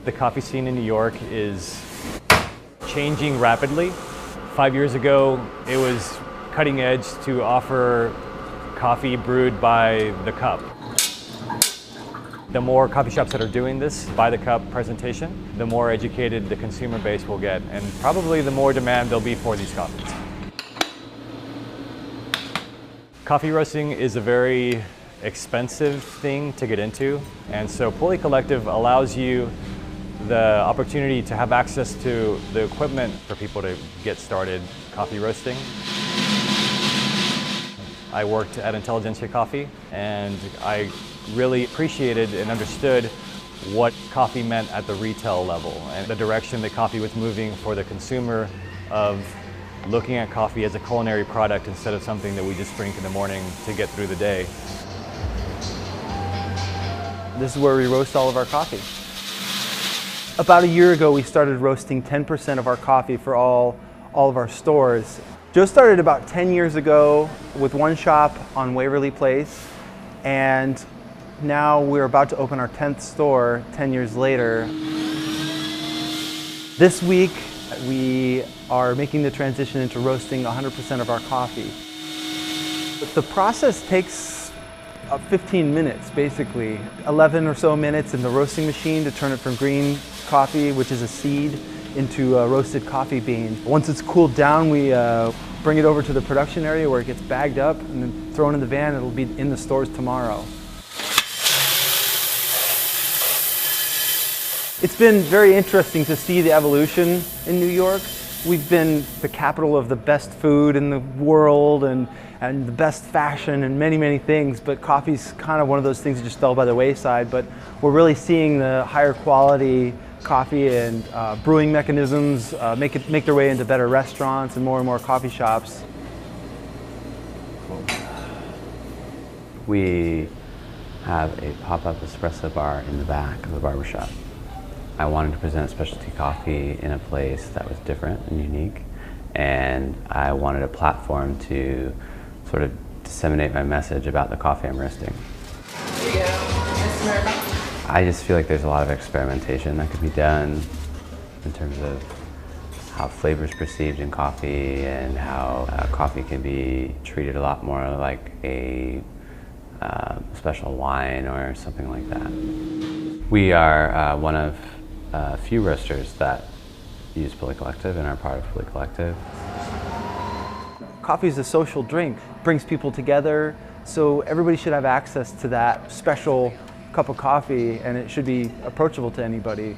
The coffee scene in New York is changing rapidly. 5 years ago, it was cutting edge to offer coffee brewed by the cup. The more coffee shops that are doing this by the cup presentation, the more educated the consumer base will get, and probably the more demand there'll be for these coffees. Coffee roasting is a very expensive thing to get into, and so Pulley Collective allows you the opportunity to have access to the equipment for people to get started coffee roasting. I worked at Intelligentsia Coffee, and I really appreciated and understood what coffee meant at the retail level and the direction that coffee was moving for the consumer of looking at coffee as a culinary product instead of something that we just drink in the morning to get through the day. This is where we roast all of our coffee. About a year ago, we started roasting 10% of our coffee for all of our stores. Joe started about 10 years ago with one shop on Waverly Place, and now we're about to open our 10th store 10 years later. This week, we are making the transition into roasting 100% of our coffee. The process takes 15 minutes, basically. 11 or so minutes in the roasting machine to turn it from green coffee, which is a seed, into a roasted coffee bean. Once it's cooled down, we bring it over to the production area where it gets bagged up and then thrown in the van. It'll be in the stores tomorrow. It's been very interesting to see the evolution in New York. We've been the capital of the best food in the world and the best fashion and many, many things, but coffee's kind of one of those things that just fell by the wayside. But we're really seeing the higher quality coffee and brewing mechanisms make their way into better restaurants and more coffee shops. We have a pop-up espresso bar in the back of the barbershop. I wanted to present specialty coffee in a place that was different and unique, and I wanted a platform to sort of disseminate my message about the coffee I'm roasting. Here you go. I just feel like there's a lot of experimentation that could be done in terms of how flavor is perceived in coffee and how coffee can be treated a lot more like a special wine or something like that. We are one of a few roasters that use Pulley Collective and are part of Pulley Collective. Coffee is a social drink, brings people together, so everybody should have access to that special cup of coffee, and it should be approachable to anybody.